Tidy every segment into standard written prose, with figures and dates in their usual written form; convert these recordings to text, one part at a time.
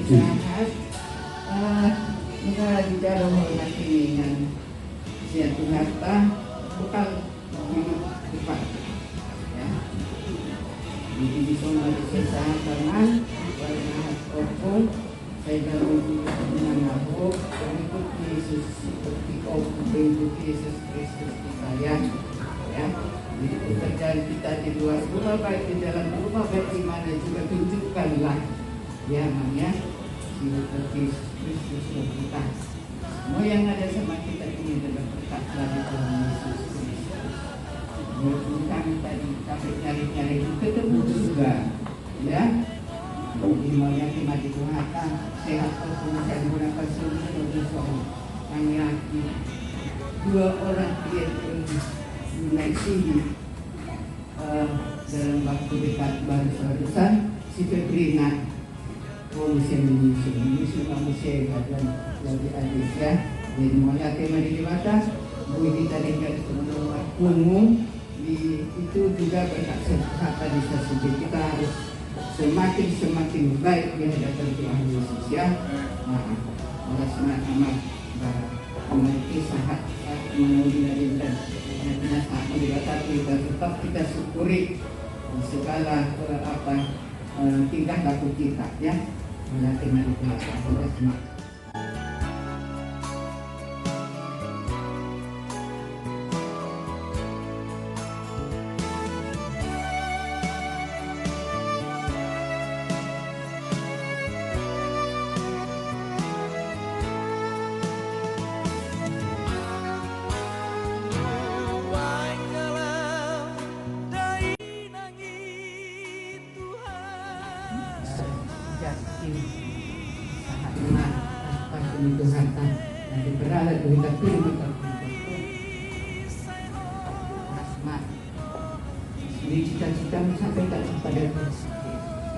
istirahat. Kita bicara mengenai dengan siapa harta bukan hidup cepat. Ya. Jadi di sana kesehatan, warna opung, saya dalam dengan aku mengikuti Yesus seperti kau mengikuti Yesus Kristus saya. Ya. Jadi pekerjaan kita di luar rumah baik di dalam rumah baik di mana juga tunjukkanlah ya namanya seperti Kristus kita. Semua yang ada sama kita ini adalah berkat dari Tuhan Yesus Kristus. Bukan tadi kami nyari-nyari ketemu juga, ya. Jadi mau yang mati Tuhan sehat terus gunakan seluruh dosa kami lagi 2 orang dia naik sini dalam waktu dekat barusan si Febrina menyusul kamu sehat dan lagi adik ya. Jadi mau tema di mata bu kita dengan semua umum di itu juga berkat kesehatan di sisi kita harus semakin baik di hadapan Tuhan Yesus ya. Oleh sebab amat memiliki sangat mengundi dan saat kita tetap kita syukuri segala tingkah laku kita ya. Melatih manipulasi. Itu harta nanti beralat kita pilih asma jadi cita-cita sampaikan kepada Kristus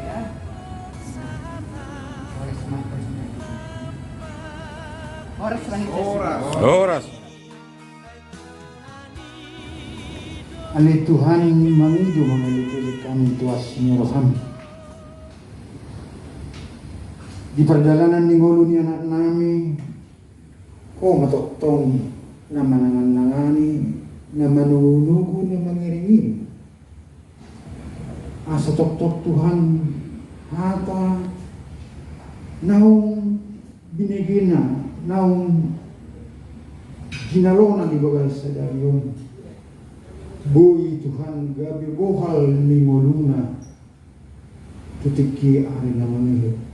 ya Horas. Ali Tuhan mengidu memiliki kami tuasnya rohani. Di perjalanan di nguluni anak nami, matok tong nama nangani, nama nugu, nama ngiringin. Asa tok Tuhan hata naung binigina, naung ginalona di bagal sadarion. Bui Tuhan gabi bohal ni nguluna, tutiki ari namanya.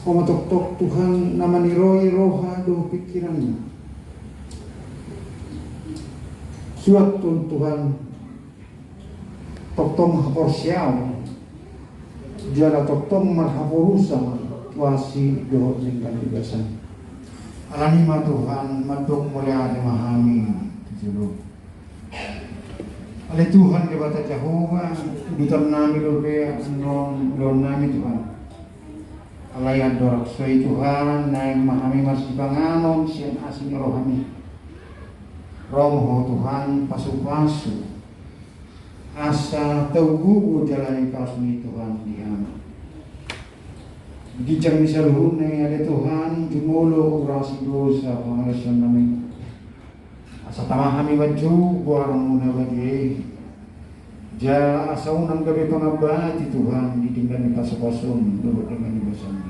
Tok Tuhan nama niroi roha do pikirannya. Suat Tuhan tok hapor siau. Jala tok marhaporusa wasi do jengkan dibasan. Alani ma Tuhan madok mulia di mahami julu. Ale Tuhan debata Jehovah dutam nami lobe non nami Tuhan. Alayan dorak soi Tuhan naik mahami masih banganon sian asing rohani romo Tuhan pasu-pasu asa taugu jalani kasmi Tuhan diam dijang misalhune ada Tuhan jumulo urasi dosa pengasan nami asa tamahami baju buarang muna bagi ja asa unang gabi pangabati Tuhan ditinggal di pasu-pasun duduk dengan ibasan dia.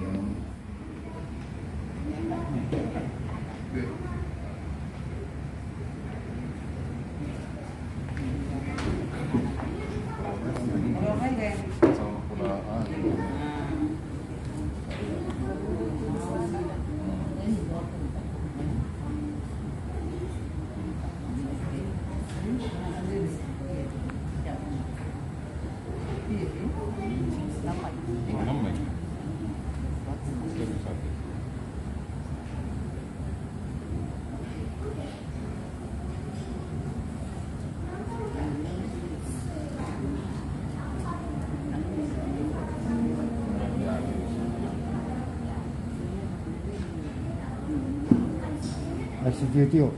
Tio.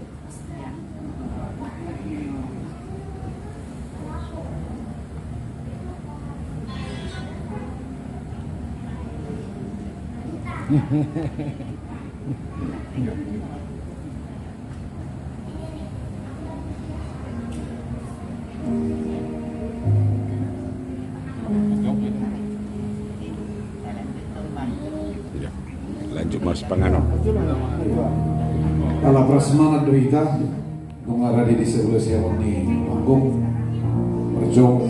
Ya, lanjut Mas Pangano. Kalau prasmanan doita, mengarah di sebelah siapa nih panggung berjong.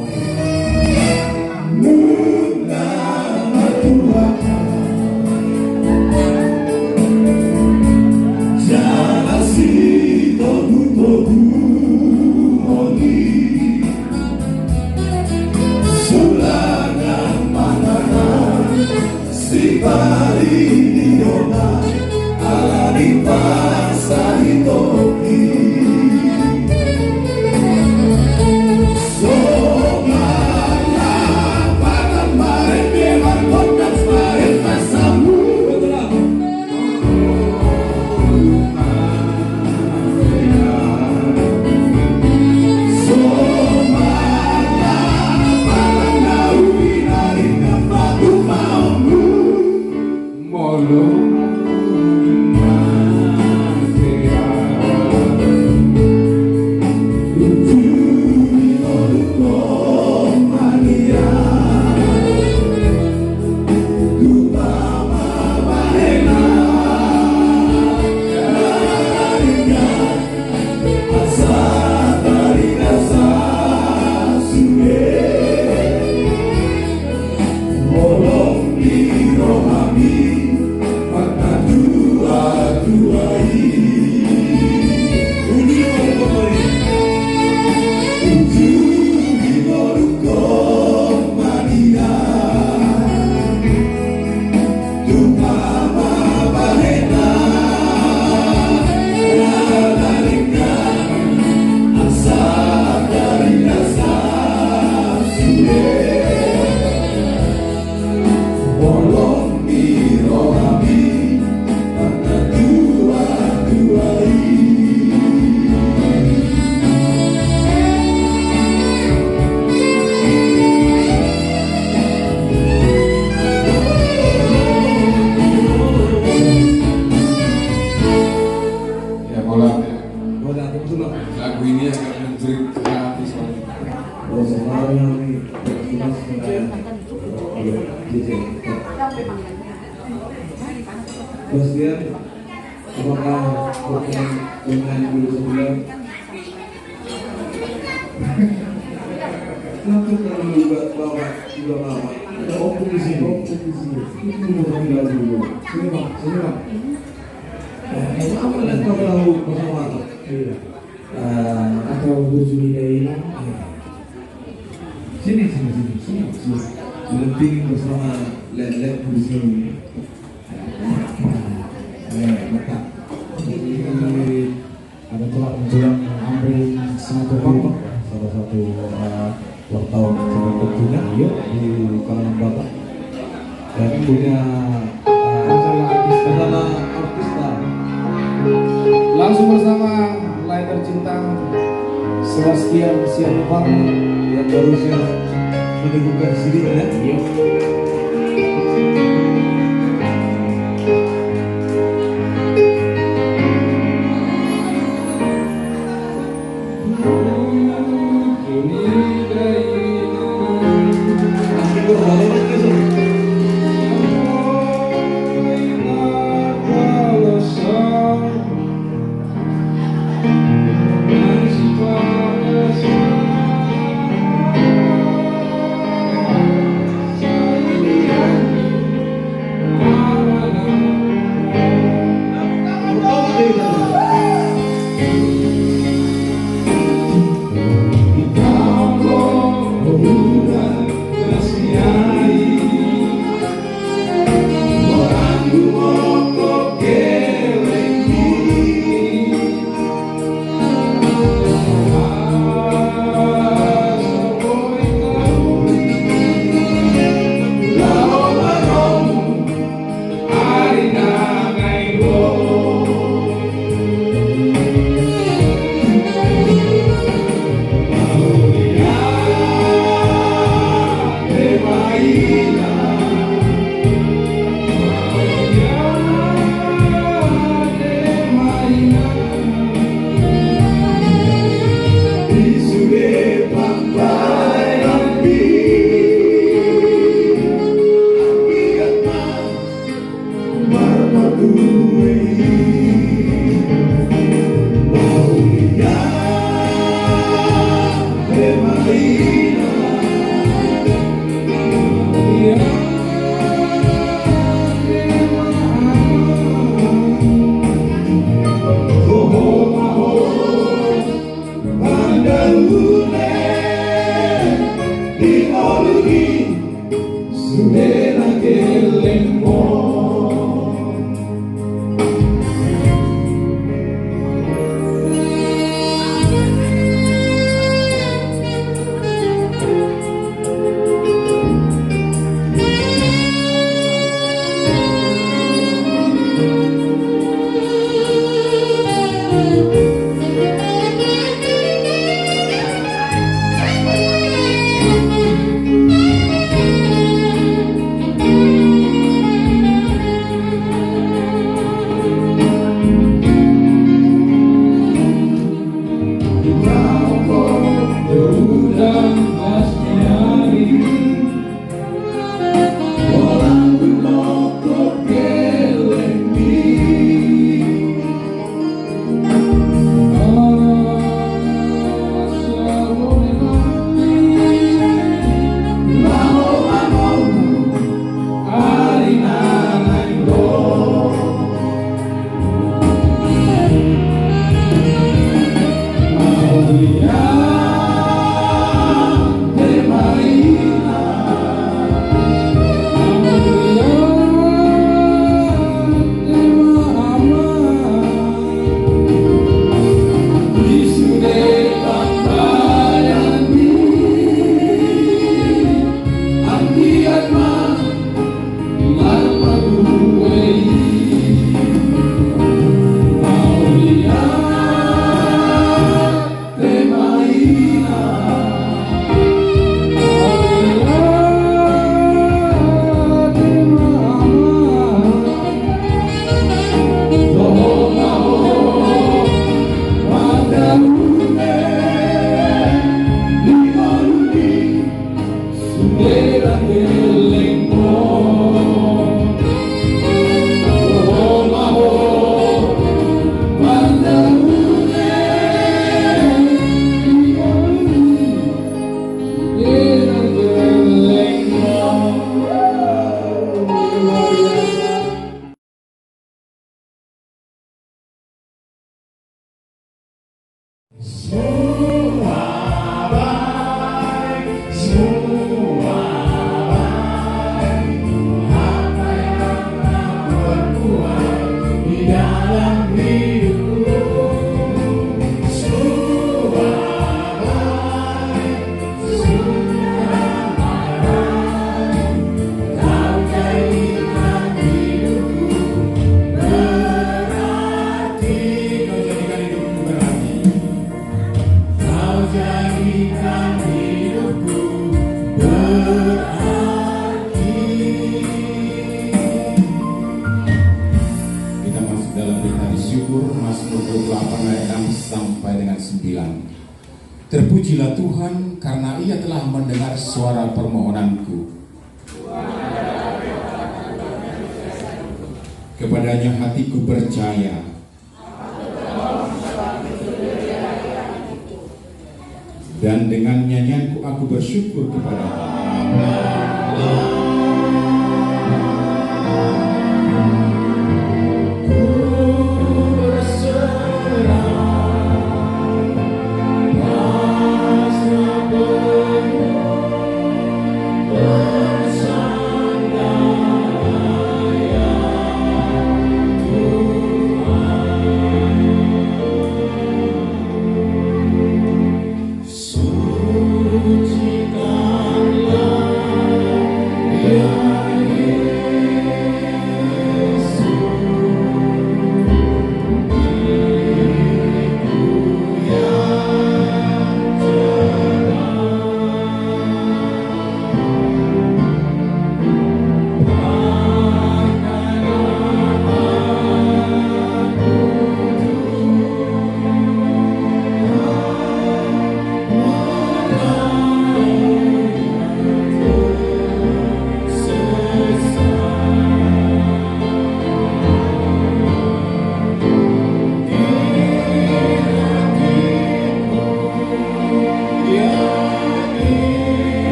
Lagu ini akan menceritakan Kemudian apakah berkenan dengan dulu sebelum nanti kalau juga bawa juga lama open di sini itu mau bilang dulu sini bang apa yang kau tahu bersama atau berjulia ini sini penting bersama lelek di sini maka ada telah menjelang hampir 1 tahun salah satu wartawan yang tentunya di kalangan Batak dan punya artis langsung bersama layar tercinta Sebastian Sianipar yang baru saja menemukan dirinya. sudera gelengmo. Terpujilah Tuhan karena Ia telah mendengar suara permohonanku. Kepadanya hatiku percaya. Dan dengan nyanyianku aku bersyukur kepada-Nya.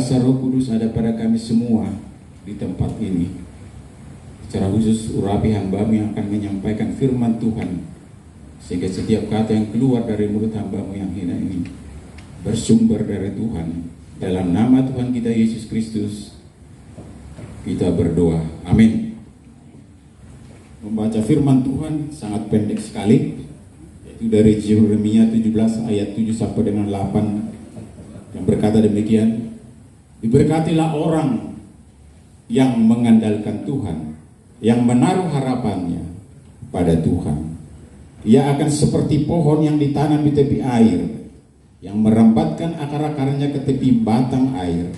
kuasa Roh Kudus ada pada kami semua di tempat ini. Secara khusus urapi hamba-Mu yang akan menyampaikan firman Tuhan, sehingga setiap kata yang keluar dari mulut hamba-Mu yang hina ini bersumber dari Tuhan. Dalam nama Tuhan kita Yesus Kristus kita berdoa, amin. Membaca firman Tuhan sangat pendek sekali, yaitu dari Yeremia 17 ayat 7 sampai dengan 8, yang berkata demikian: diberkatilah orang yang mengandalkan Tuhan, yang menaruh harapannya pada Tuhan. Ia akan seperti pohon yang ditanam di tepi air, yang merambatkan akar-akarnya ke tepi batang air,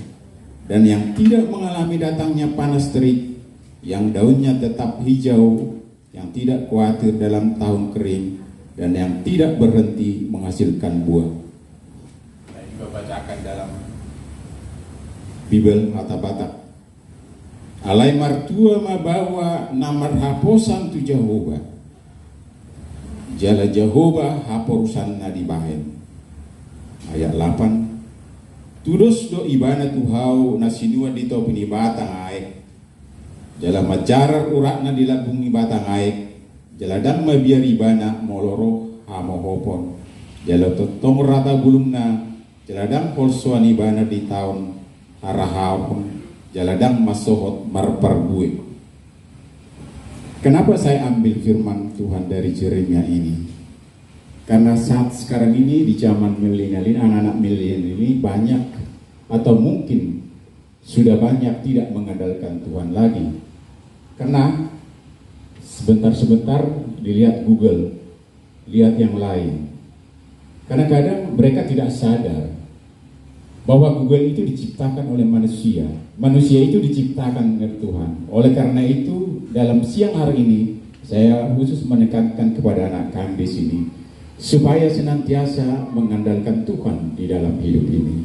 dan yang tidak mengalami datangnya panas terik, yang daunnya tetap hijau, yang tidak khawatir dalam tahun kering, dan yang tidak berhenti menghasilkan buah. Saya juga bacakan dalam Bible Batak. Alai martua mabawa namar haposan tu Jehovah, jala Jehovah haporusan nadibahen. Ayat 8, tudos do ibana tuhau nasinua dito pinibata aek, jala majarar urakna dilabungi batang aek, jala dan mabiar ibana moloro hamohopon, jala totong rata bulungna, jala dan polsuan ibana di tahun harahapon, jala dan masohot marparbue. Kenapa saya ambil firman Tuhan dari Yeremia ini? Karena saat sekarang ini di zaman milenial ini, anak-anak milenial ini banyak atau mungkin sudah banyak tidak mengandalkan Tuhan lagi. Karena sebentar-sebentar dilihat Google, lihat yang lain. Karena kadang mereka tidak sadar bahwa Google itu diciptakan oleh manusia. Manusia itu diciptakan oleh Tuhan. Oleh karena itu, dalam siang hari ini saya khusus menekankan kepada anak kami di sini supaya senantiasa mengandalkan Tuhan di dalam hidup ini.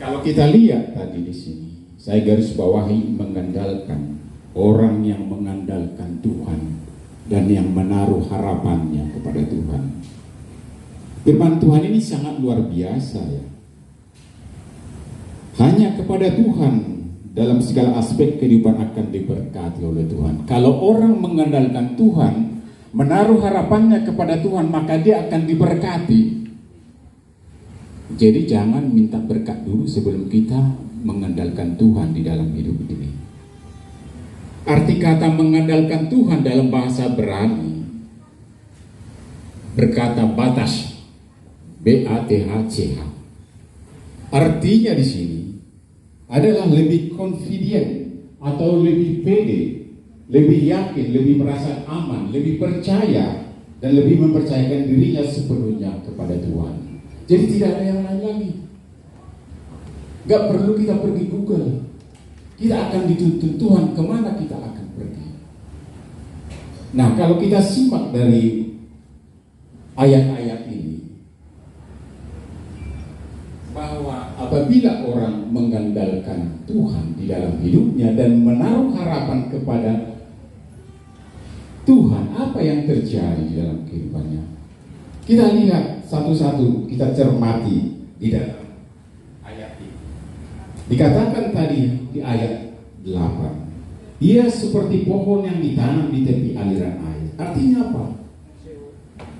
Kalau kita lihat tadi di sini, saya garis bawahi mengandalkan, orang yang mengandalkan Tuhan dan yang menaruh harapannya kepada Tuhan. Firman Tuhan ini sangat luar biasa ya. Hanya kepada Tuhan dalam segala aspek kehidupan akan diberkati oleh Tuhan. Kalau orang mengandalkan Tuhan, menaruh harapannya kepada Tuhan, maka dia akan diberkati. Jadi jangan minta berkat dulu sebelum kita mengandalkan Tuhan di dalam hidup ini. Arti kata mengandalkan Tuhan dalam bahasa Ibrani berkata batas, B-A-T-H-C-H. Artinya di sini adalah lebih confident atau lebih pede, lebih yakin, lebih merasa aman, lebih percaya, dan lebih mempercayakan dirinya sepenuhnya kepada Tuhan. Jadi tidak ada yang lain lagi. Gak perlu kita pergi Google. Kita akan dituntun Tuhan kemana kita akan pergi. Nah, kalau kita simak dari ayat-ayat ini, bahwa apabila orang mengandalkan Tuhan di dalam hidupnya dan menaruh harapan kepada Tuhan, apa yang terjadi di dalam kehidupannya? Kita lihat satu-satu, kita cermati di dalam ayat ini. Dikatakan tadi di ayat 8, ia seperti pohon yang ditanam di tepi aliran air. Artinya apa?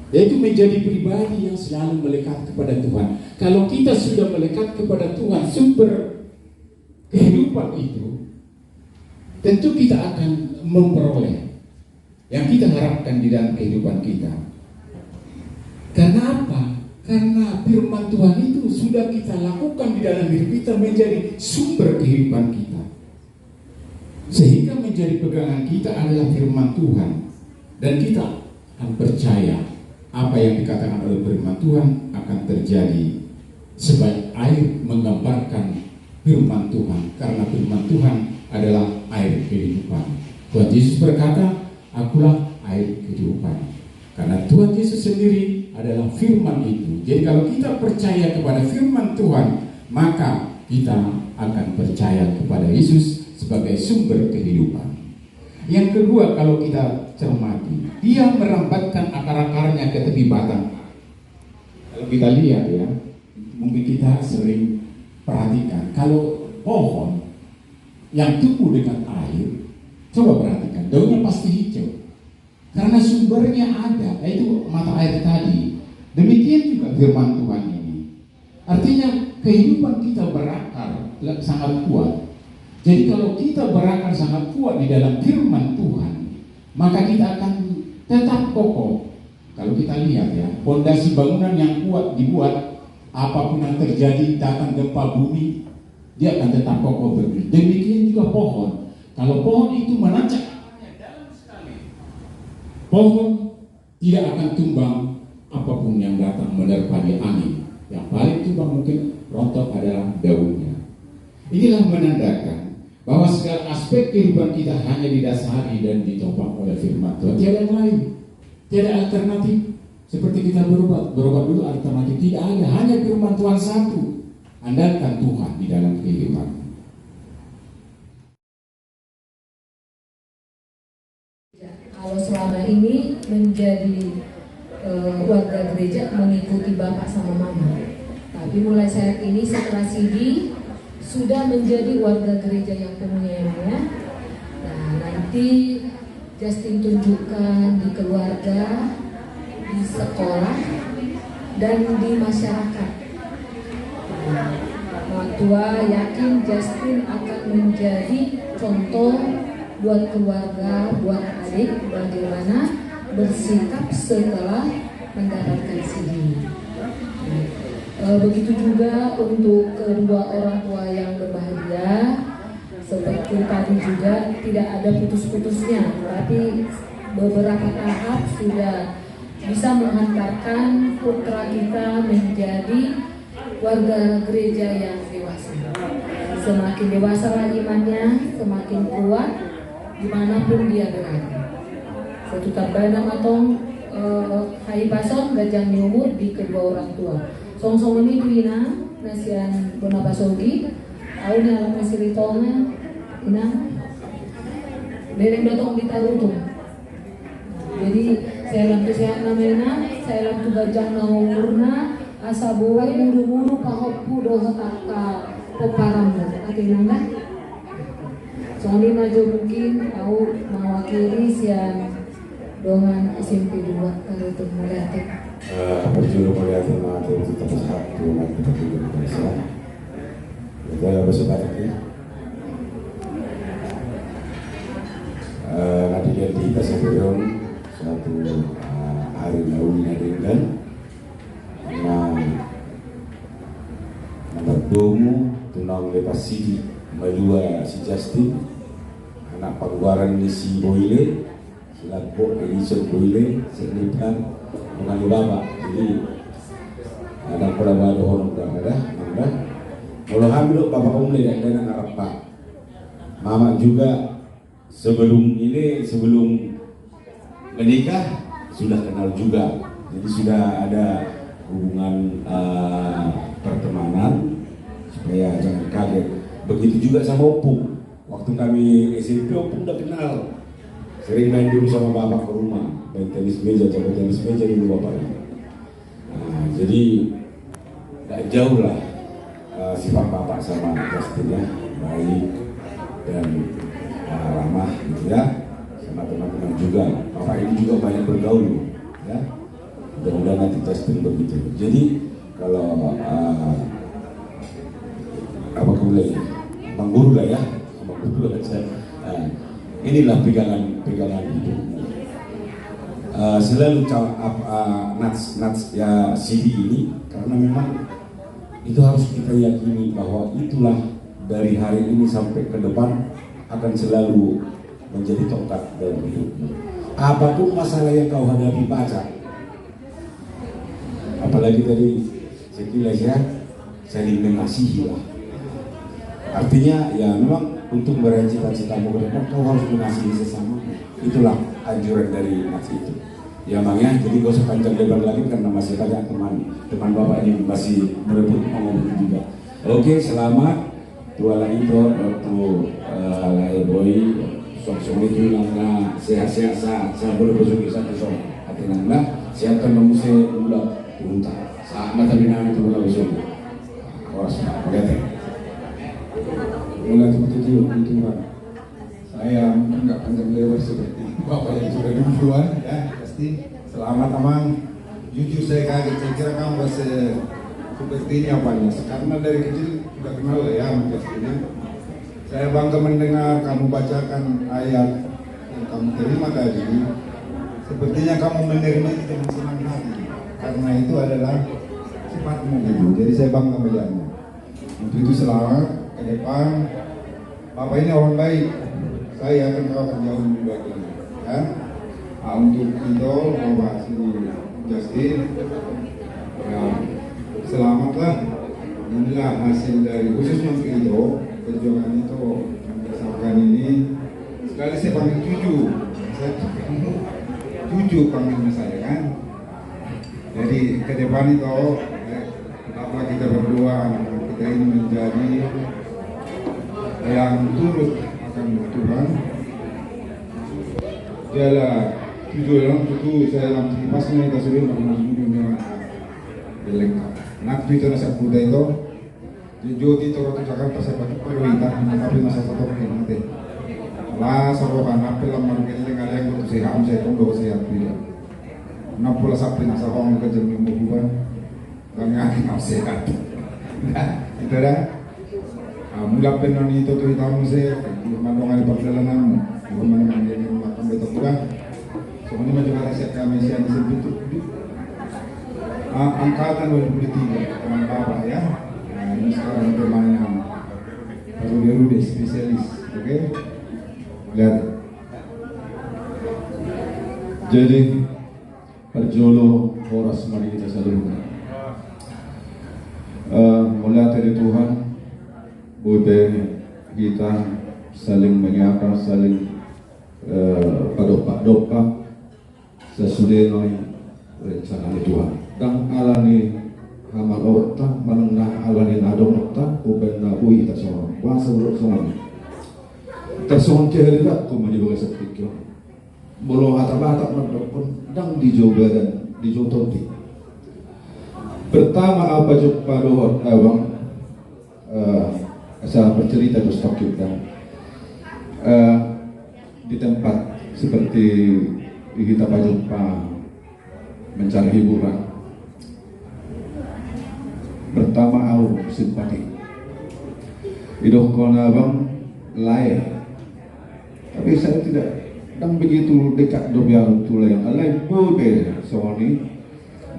Yaitu menjadi pribadi yang selalu melekat kepada Tuhan. Kalau kita sudah melekat kepada Tuhan, sumber kehidupan itu, tentu kita akan memperoleh yang kita harapkan di dalam kehidupan kita. Karena apa? Karena firman Tuhan itu sudah kita lakukan di dalam hidup kita menjadi sumber kehidupan kita. Sehingga menjadi pegangan kita adalah firman Tuhan. Dan kita akan percaya apa yang dikatakan oleh firman Tuhan akan terjadi. Sebab air menggambarkan firman Tuhan. Karena firman Tuhan adalah air kehidupan. Tuhan Yesus berkata, akulah air kehidupan. Karena Tuhan Yesus sendiri adalah firman itu. Jadi kalau kita percaya kepada firman Tuhan, maka kita akan percaya kepada Yesus sebagai sumber kehidupan. Yang kedua, kalau kita cermati, dia merambatkan akar-akarnya ke tepi batang. Kalau kita lihat ya, mungkin kita sering perhatikan, kalau pohon yang tumbuh dekat air, coba perhatikan, daunnya pasti hijau. Karena sumbernya ada, yaitu mata air tadi. Demikian juga firman Tuhan ini. Artinya kehidupan kita berakar sangat kuat. Jadi kalau kita berakar sangat kuat di dalam firman Tuhan, maka kita akan tetap kokoh. Kalau kita lihat ya, fondasi bangunan yang kuat dibuat, apapun yang terjadi, datang gempa bumi, dia akan tetap kokoh berdiri. Demikian juga pohon. Kalau pohon itu menancap akarnya dalam sekali, pohon tidak akan tumbang apapun yang datang menerpa di angin. Yang paling tumbang mungkin rontok adalah daunnya. Inilah menandakan bahwa segala aspek kehidupan kita hanya didasari dan ditopang oleh firman Tuhan. Tiada yang lain, tiada alternatif. Seperti kita berobat dulu alternatif tidak ada, hanya firman Tuhan satu. Andalkan Tuhan di dalam kehidupan. Kalau selama ini menjadi warga gereja mengikuti bapak sama mama, tapi mulai saat ini setelah CD sudah menjadi warga gereja yang penuh ya. Nah, nanti Justin tunjukkan di keluarga, di sekolah, dan di masyarakat. Orang tua yakin Justin akan menjadi contoh buat keluarga, buat adik, bagaimana bersikap setelah mendapatkan CD. Begitu juga untuk kedua orang tua yang berbahagia, seperti tadi juga tidak ada putus-putusnya, tapi beberapa tahap sudah bisa menghantarkan putra kita menjadi warga gereja yang dewasa. Semakin dewasa imannya, semakin kuat dimanapun dia berada. Setutar bana matong hai pason gajang nyumur di kedua orang tua. Song-song ini tuina nasian bona basogi, au ni alam nasiritona ina dereng datong ditarutung. Jadi saya lantu sehat namanya, saya lantu gajang na umurna, asa buai muru-muru pahopu dosa taka peparammu. Akhirnya enggak? Soalnya maju mungkin tahu mewakili siang dongan SMP 2 kalau itu melihat. Berjuru melihat nama itu tepat dengan kita di Indonesia. Kita bersebat ya. Nanti di Kasabedon suatu hari launnya dengan nomor domu tunang lepas sidi melua si Justin anak pagwaran ni si Boyle silapok Elison Boyle sekalian mengalih bapak. Jadi anak pada baru orang dah ada kalau hamil bapak umle dan anak pak mama juga sebelum menikah sudah kenal juga, jadi sudah ada hubungan pertemanan supaya jangan kaget. Begitu juga sama Opung, waktu kami SMP Opung udah kenal, sering main dulu sama bapak ke rumah, main tenis meja, jago tenis meja dulu bapak. Nah, jadi tidak jauh lah sifat bapak sama Justin ya, baik dan ramah gitu ya, sama teman-teman juga. Bapak ini juga banyak bergaul ya, mudah-mudahan nanti Justin begitu. Jadi kalau apa kemudian Bang Guru lah ya, Bang Guru lah inilah pegangan hidupmu. Selalu nats ya CD ini, karena memang itu harus kita yakini bahwa itulah dari hari ini sampai ke depan akan selalu menjadi tongkat dalam hidupmu. Apapun masalah yang kau hadapi, baca. Apalagi tadi sekilas ya, saling mengasihi lah. Artinya ya memang untuk meraih cita-citamu ke depan kau harus mengasihi sesama. Itulah anjuran dari nats itu. Ya Bang ya, jadi gak usah panjang lebar lagi karena masih banyak teman bapak ini masih berebut ngomong juga. Oke, selamat. Tua lagi bro, waktu lahir boy, sok-sok itu nangga sehat-sehat saat saya boleh bersugi satu sok. Hati nangga, siapkan kamu saya udah unta. Saat mata binang itu boleh bersugi. Horas Magete. Mulai tertuju di Tuhan. Saya nggak panjang lebar seperti Bapak yang sudah duluan ya, pasti selamat Amang. Jujur saya kaget, saya kira kamu masih seperti ini apanya. Karena dari kecil sudah kenal ya Mas ini. Saya bangga mendengar kamu bacakan ayat yang kamu terima tadi. Sepertinya kamu menerima itu dengan senang hati, karena itu adalah sifatmu gitu. Jadi saya bangga melihatnya. Untuk itu selamat ke depan. Bapak ini orang baik. Saya akan kau akan jauh lebih baik lagi. Ya. Nah, untuk itu Bapak Sini Justin, ya, selamatlah. Inilah hasil dari khususnya untuk itu perjuangan itu berdasarkan ini. Sekali saya panggil cucu, saya cucu panggilnya saya kan. Jadi ke depan itu apa kita berdua anak-anak kita ini menjadi yang turut akan Tuhan. Jala tujuh dalam tujuh saya dalam pasnya kita sudah mengenal dunia lengkap. Nak itu nasi kuda itu, jujur itu waktu Jakarta saya pakai perwita, tapi masa satu nanti. Lah sarokan apel lamar kene kalian untuk sehat saya tunggu sehat bila. Napula sampai nasa hong kerja minggu bulan, kami akan sehat. Itu dah. Mula penon itu tuh tamu saya, mandongan perjalanan, mana menjadi makan betul juga. Semuanya macam kata saya kami siang disebut angkatan 2023 teman bapak ya. Nah, ini sekarang permainan Rude spesialis, oke? Lihat. Jadi Perjolo Horas mari kita salurkan. Mulai dari Tuhan, boleh kita saling menyapa, saling padopak-dopak sesudah rencana Tuhan. Dan alani hamal orta manengah alani nadong orta uben nabui tak sama bahasa buruk sama tersohon keherikat ko manibaga sa pikyo bolo hata-bata pun dang dijoga dan dijotonti. Pertama apa jumpa dohot awang asal bercerita di stok kita di tempat seperti kita jumpa mencari hiburan. Pertama aku simpati hidup kona bang lain, tapi saya tidak dan begitu dekat dobian tulai alai bobe soni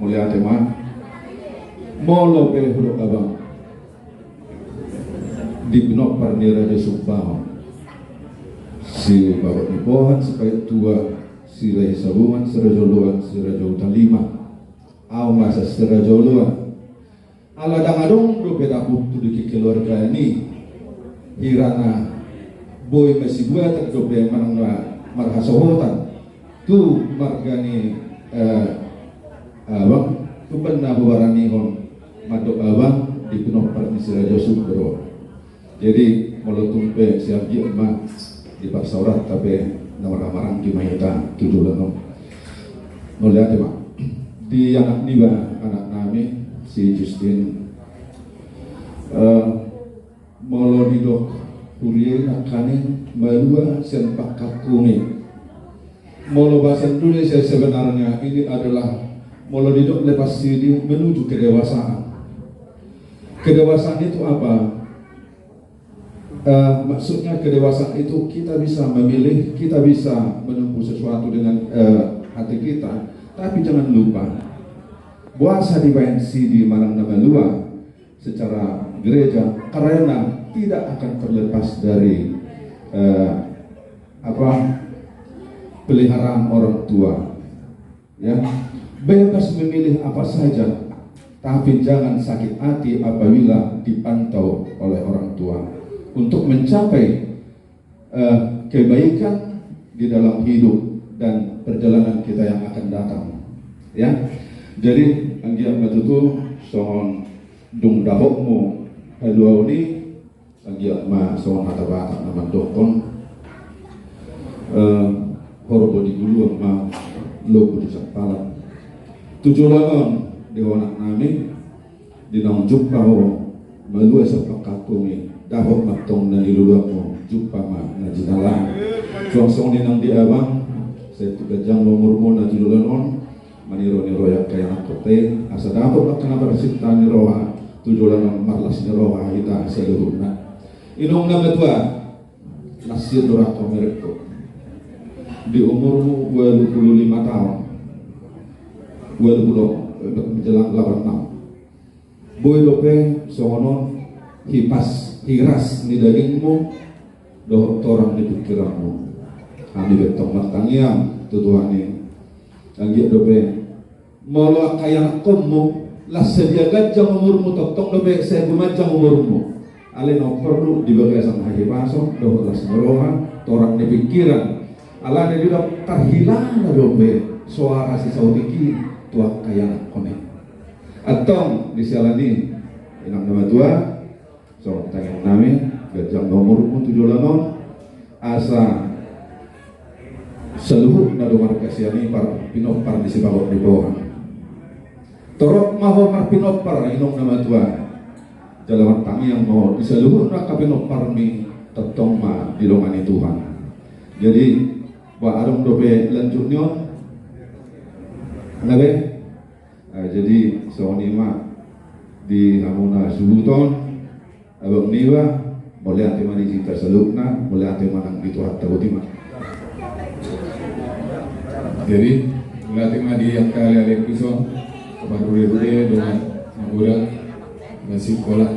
mulia teman molo pe huruf abang di benok parnira de sumpah si bapak ibohan supaya tua si lay sabungan serajoluan serajoluan lima aw masa serajoluan ala dangadong do beda buktu di keluarga ini hirana boy masih buat do be manang marhasohotan tu margani abang tu benar buarani hon madok abang di penuh permisira Yosuf bro. Jadi kalau tumpe siap dia mah di parsaurat tapi nama-namarang di mayata tujuh lenong melihat mak di anak niba anak nami si Justin molo didok kuliah nakanin malua sempak kakumi molo bahasa Indonesia sebenarnya ini adalah molo didok lepas diri menuju kedewasaan. Kedewasaan itu apa? Maksudnya kedewasaan itu kita bisa memilih, kita bisa menempuh sesuatu dengan hati kita, tapi jangan lupa puasa di BNC di Malang Namalua secara gereja karena tidak akan terlepas dari peliharaan orang tua, ya bebas memilih apa saja, tapi jangan sakit hati apabila dipantau oleh orang tua untuk mencapai kebaikan di dalam hidup dan perjalanan kita yang akan datang, ya. Jadi anggiak matutu sohon dung dahokmu haluau ni anggiak ma sohon hata-bata nama dokon horobo di gulu ma logo di sakpala tujuh lawan di wanak nami di naung jumpa ho malua sa pakatong dapat matong na niluluang mo jumpa ma na jinalang suang-suang ninang diabang sa tugajang nomor mo na jinulanon maniro ni roya kaya nakote asa dapat at nabarasita ni roha tujulan ng marlas ni roha ita sa luhur na inong nagatwa nasir dorato mereko di umurmu 25 tahun 20 menjelang 8 tahun boy lope songonon hiras ni dagingmu doh torang di pikiranmu kami betong matangiam tutuhani lagi dope molo kaya kamu lah sedia gajang umurmu totong dope saya bumajang umurmu ale no perlu dibagai sama haji pasok doh las merohan torang di pikiran ala ne juga terhilang dope suara si sautiki tua kaya kone atong disialani inang nama tua so tanya nami gajang nomormu 78 asa seluruh nadumar kasiani par pinopar di sibawak di bawah torok maho mar pinopar inong nama tua jalawan tangi yang mau di seluruh raka pinopar mi tetong ma di longani Tuhan jadi wa arung dobe lanjutnya nabe jadi soni ma di namuna subuton abang niwa boleh ante mani cita selukna boleh ante manang itu hatta botima Jadi melatih di yang kali ada pisau kepada dengan mengurang nasi kolak.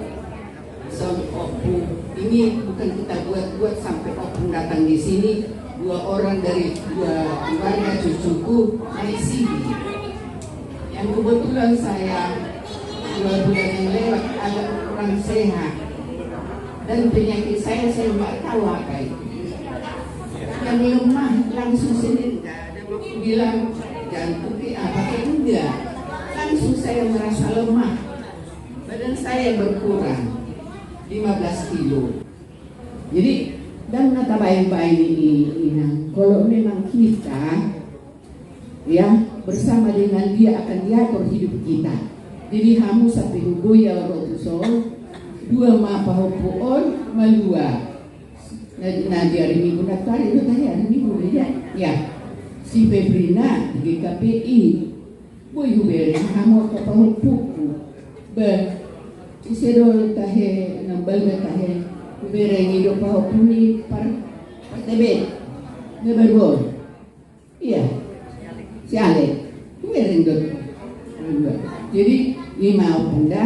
Sound opung ini bukan kita buat-buat sampai opung datang di sini 2 orang dari 2 keluarga cucuku naik sini. Yang kebetulan saya 2 bulan yang lewat agak kurang sehat dan penyakit saya nggak tahu apa itu. Yang lemah langsung sendiri bilang jantung apa enggak, langsung saya merasa lemah, badan saya berkurang 15 kilo. Jadi dan kata baik-baik ini, kalau memang kita ya bersama dengan dia akan diatur hidup kita. Jadi hamu sampai hubungi ya Rasul 2 mapahupuon malua. Nah di hari Minggu daftar itu tadi hari Minggu ya. Si Febrina di KPI boy hubere hamo kapahupuku be isedol tahe nambal tahe hubere ngido pahupuni par tebe neberbor iya si Ale hubere ngido jadi 5 punda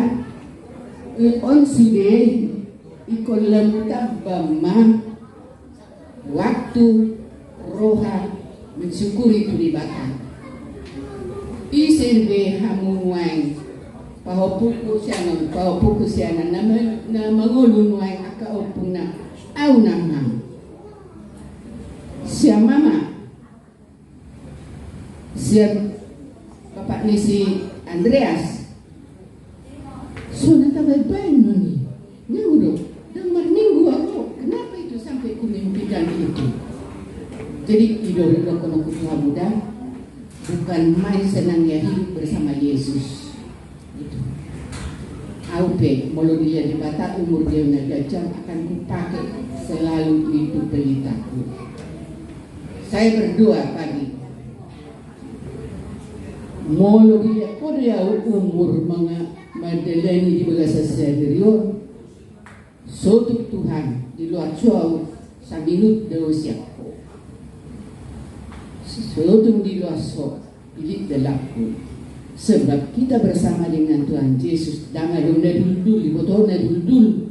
on sude ikolam tabama waktu roha mensyukuri pelibatan iserbe hamunuai pahopuku siana na mangulunuai aka opuna au nama sia mama sia bapak nisi Andreas so natabaybay noni ngudo dan minggu aku kenapa itu sampai kumimpikan itu. Jadi hidup kono kutuha muda bukan main senangnya hidup bersama Yesus. Itu. Aupe mulu dia di bata umur dia gajang akan kupakai selalu itu pelitaku. Saya berdoa pagi. Mulu dia umur madalani di bagasa sadrio. Sotuk Tuhan di luar suau saminut de usiaku. Seluruh di luar sok ilit dalaku sebab kita bersama dengan Tuhan Yesus dangan dona dul botol na dul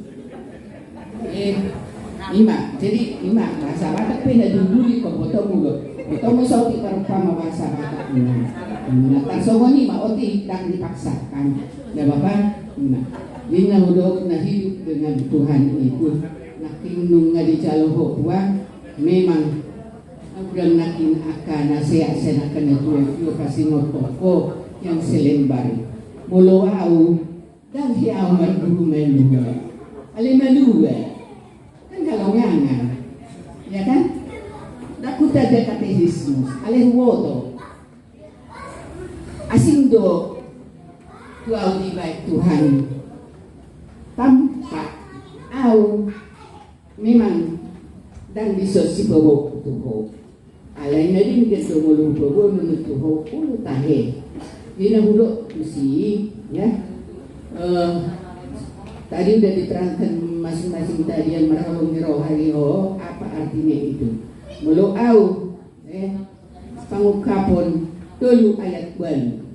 jadi bahasa Batak pena dul ko botol mo sauti karupama bahasa Batak nah songoni oti dak dipaksakan ya Bapak ini udah na hidup dengan Tuhan itu nakinung nga di caloho memang udah nakin akan nasihat akan itu kasih toko yang selembar mulu au dan hiau merdu melu ale melu kan kalau ngangan ya kan dakuta de katekismus ale woto asing do tu au di baik Tuhan tam tahu memang dan bisa si bawa tuh alai nadi mungkin tuh mulu bawa menurut tuh tahe dia hulu mesti ya tadi udah diterangkan masing-masing tadi yang marhalong rohani apa artinya itu mulu au pangukapon dulu ayat bali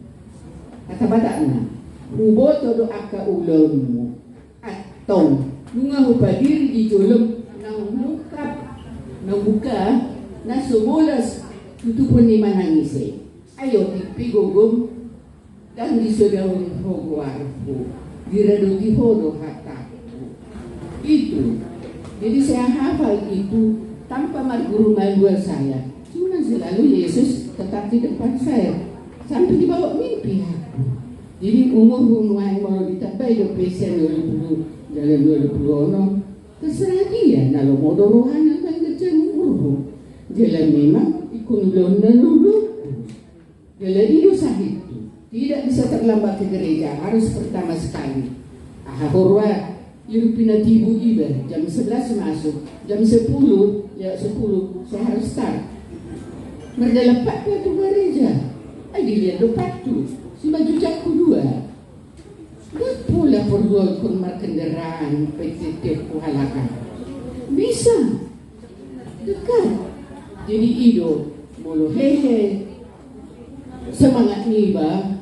kata badakna hubo todo aka ulonmu atau bunga hubadir di julum nang lukap nang buka na sumulas tutupon ni manangise ayo ipigugum dan disodawin hogo arfu diraduti hodo hataku itu jadi saya hafal itu tanpa marguru maluar saya cuma selalu Yesus tetap di depan saya sampai dibawa mimpi aku jadi umur yang mau ditambahi do pesen 20 jalan 20 ono terserah dia nalo mau rohani kan kerja umur jalan memang ikut lona dulu jalan itu sahih tidak bisa terlambat ke gereja harus pertama sekali ahorwa Yurupina tibu iba jam 11 masuk jam 10 ya 10 saya harus start merjalapat ke gereja dilihat lepat tu si baju jakku dua dan pula perlu konmar kendaraan PTT kuhalakan bisa dekat jadi ido mulu hehe semangat niba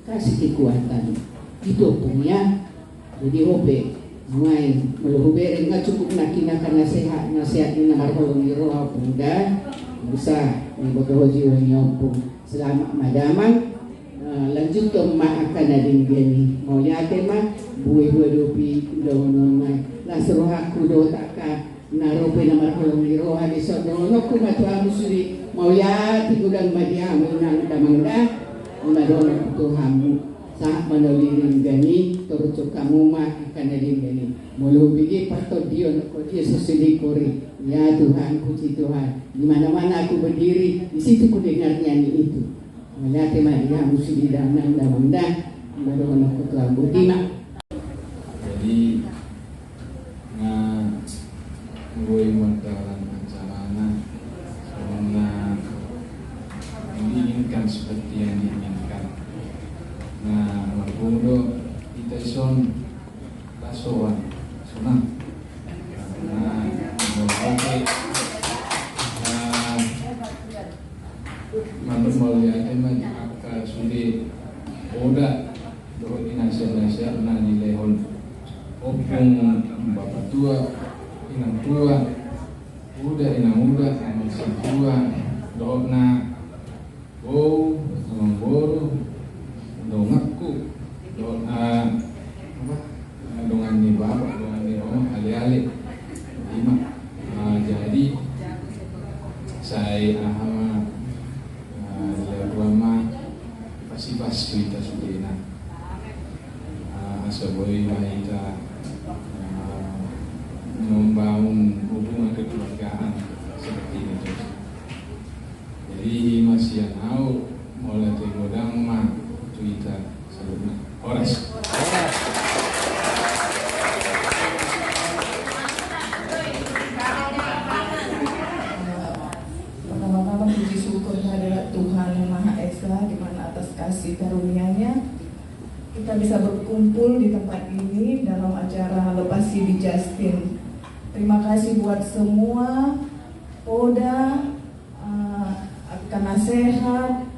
kasih kekuatan itu punya jadi hobe main melubere nggak cukup nakinakan nasihat ini marholong roh bunda bisa membawa jiwa nyompong selamat madaman lanjut ke mak akan ada gini mau nyate mah buih dopi udah nonai lah seruh aku do takka narope na marholong roh hadis dono ku matu amusuri mau ya tigudan madiamu nang damangda madono Tuhanmu saat menolirin gani turut kamu mah akan ada gani mulu bigi patut dia kok Yesus sedikori ya Tuhan puji Tuhan di mana-mana aku berdiri di situ ku dengar nyanyi itu melihat Maria musuh di danang damangda madono ku Tuhan budima jadi gue mentaran acarana karena menginginkan seperti yang diinginkan. Nah, mabundo kita son kasoan sunang. Nah, pakai manut mulia teman akal sudi oda doa dinasihat na nilehon opung bapak tua inang tua udah inang udah masih tua doa na wow sama boro dongakku doa apa dongan ni bapak dongan ni mama ali-ali lima jadi saya ahama lewama pasti kita sudah asaboy kita membangun hubungan kekeluargaan seperti itu. Jadi masih yang tahu mulai tegodang mah Twitter sebutnya Horas. Pertama-tama puji syukur kehadirat Tuhan yang Maha Esa di mana atas kasih karunia-Nya kita bisa berkumpul di tempat ini dalam acara Lepasi di Justin. Terima kasih buat semua Poda, akan nasihat,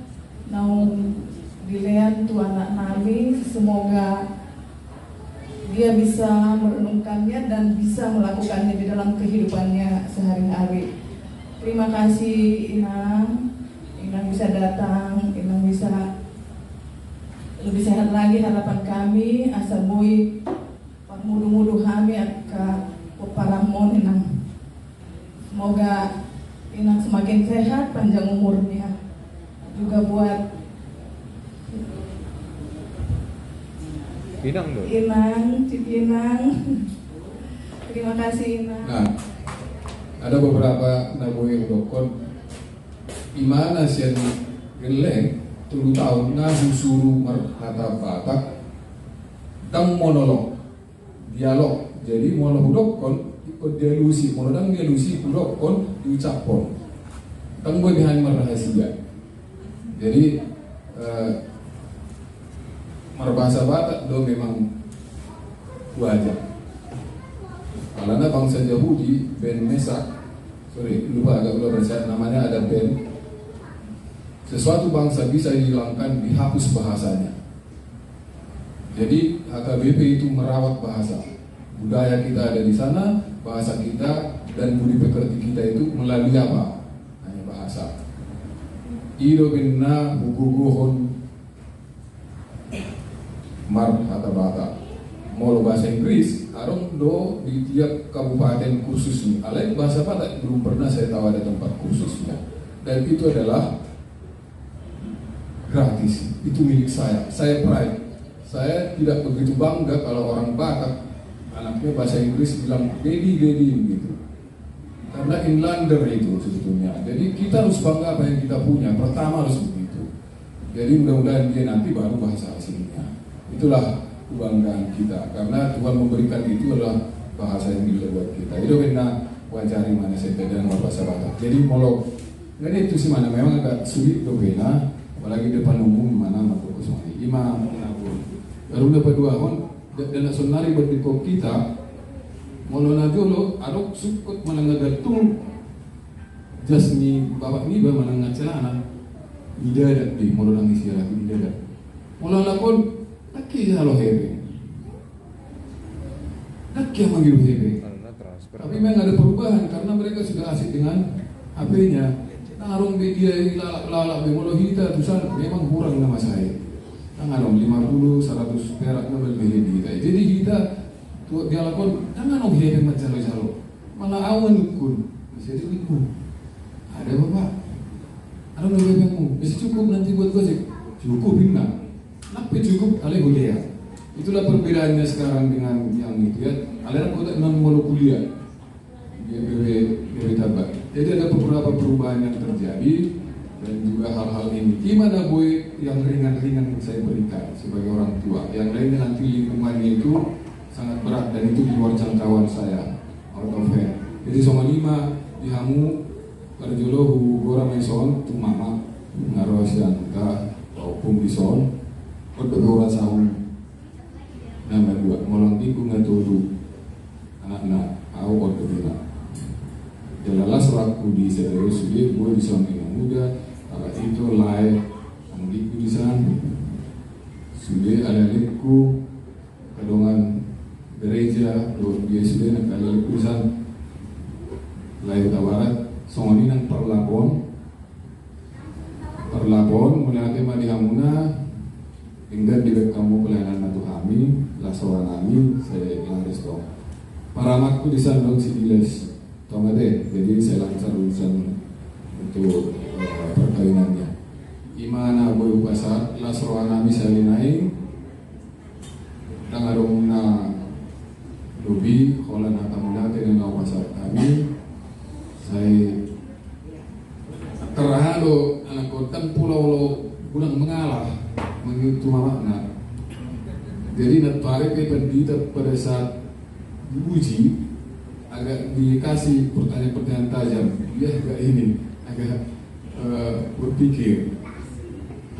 naung dilihat Tuhan anak Nabi. Semoga dia bisa merenungkannya dan bisa melakukannya di dalam kehidupannya sehari-hari. Terima kasih Inang bisa datang, Inang bisa lebih sehat lagi harapan kami. Asa boy mudu-mudu kami akan Paramon Inang. Semoga Inang semakin sehat, panjang umurnya. Juga buat Inang, Cik Inang. Terima kasih Inang. Nah, ada beberapa naboy dokon imana sian geleng 3 tahun ngahu suruh merkata batak dan monolog dialog Jadi mula hudokon ikut delusi, mula dang delusi hudokon diucapkan. Tang boy behind rahasia. Jadi berbahasa Batak do memang wajar. Karena bangsa Yahudi Ben Mesak, lupa bahasa namanya, ada Ben. Sesuatu bangsa bisa dihilangkan, dihapus bahasanya. Jadi HKBP itu merawat bahasa. Budaya kita ada di sana, bahasa kita dan budi pekerti kita itu melalui apa? Hanya bahasa. Ido binna bukuguhon mar kata Batak. Mau bahasa Inggris, arong do di tiap kabupaten kursus nih. Alain bahasa Batak belum pernah saya tahu ada tempat kursusnya. Dan itu adalah gratis. Itu milik saya. Saya pride. Saya tidak begitu bangga kalau orang Batak anaknya bahasa Inggris bilang dedi gitu. Karena inlander itu sebetulnya. Jadi kita harus bangga apa yang kita punya. Pertama harus begitu. Jadi mudah-mudahan dia nanti baru bahasa aslinya. Itulah kebanggaan kita, karena Tuhan memberikan itu adalah bahasa yang bisa buat kita. Itu benar wajari mana saya dan bahasa Batak. Jadi kalau nggak itu sih mana memang agak sulit itu benar, apalagi depan umum mana aku semua imam aku. Baru dapat dua kon dan sonari berdikop kita. Molo na dulu adok sukut mana ngagatung jasmi bapak ni ba mana ngacelana. Ida ada di molo nang isi lagi ida ada. Molo lakon Laki halo hebe, laki yang manggil hebe. Tapi memang ada perubahan karena mereka sudah asik dengan HP-nya. Narung dia lalak bemolo hita tusan memang kurang nama saya. Narung 50, 100 perak nama lebih kita. Jadi kita tuh dia lakon, narung hebe macam calo. Malah awan kun, masih ada kun. Ada bapak, ada hebe bisa cukup nanti buat gojek, cukup bina. Tapi cukup ale kuliah. Itulah perbedaannya sekarang dengan yang itu ya. Ale kota non mulu kuliah. Dia tabak. Jadi ada beberapa perubahan yang terjadi dan juga hal-hal ini. Gimana boy yang ringan-ringan yang saya berikan sebagai orang tua. Yang lainnya nanti lingkungannya itu sangat berat dan itu di luar jangkauan saya. Out of hand. Jadi sama 5 dihamu karjolo gora maison tu mama ngaruh siang ta maupun bison. Orang sahung nama 2 molong tinggu ngatudu anak-anak aku berbeda. Jalalah selaku di serius dia gue di sana yang muda itu live amliku di sana sudah ada liku kedongan gereja dia sudah nak ada liku di sana live tawarat songoni nang perlakon mulai tema di Hamuna hingga di kamu pelayanan atau kami, lah seorang kami, saya harus tahu. Para anakku di sana dong si Diles, tahu nggak deh? Jadi saya lancar urusan untuk perkawinannya. Imana boy pasar, lah seorang kami saya naik, tangarong na lobi, kolan hatamuna dengan pasar kami, saya terhalo anak kotan pulau lo pulang mengalah. Mengitu makna. Jadi natare pendita pada saat diuji agak dikasih pertanyaan-pertanyaan tajam. Dia agak ini agak berpikir.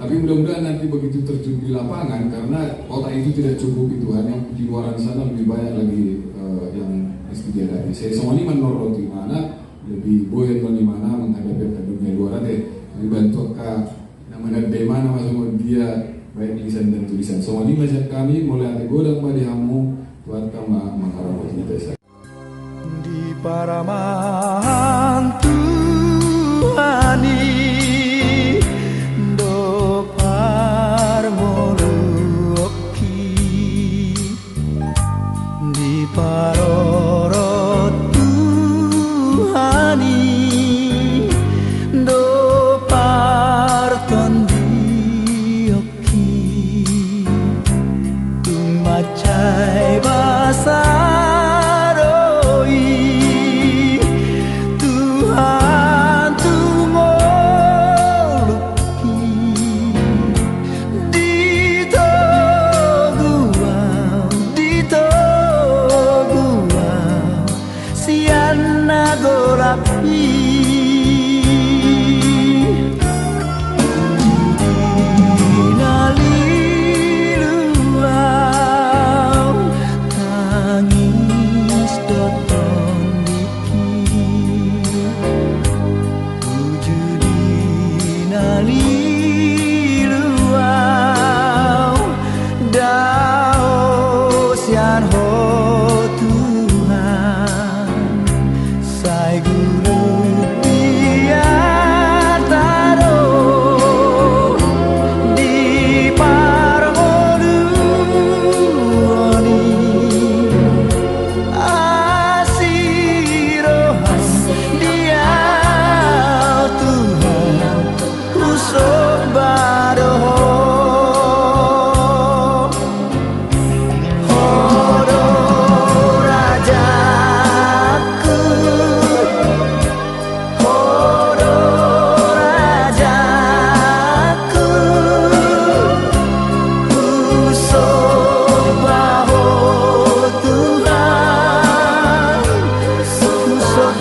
Tapi mudah-mudahan nanti begitu terjun di lapangan karena kota itu tidak cukup itu hanya di luar sana lebih banyak lagi yang mesti dihadapi. Saya semua ini menurut di mana lebih boyan di mana menghadapi dunia luar deh. Dibantu namanya bagaimana masuk dia baik lisan dan tulisan. Semua ini macam kami mulai ada godang padihamu Tuhan kama mengharap kita. Di paramahan Tuhani do parmoluki di parorot Tuhani do parton Macai basaroi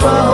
Sumpah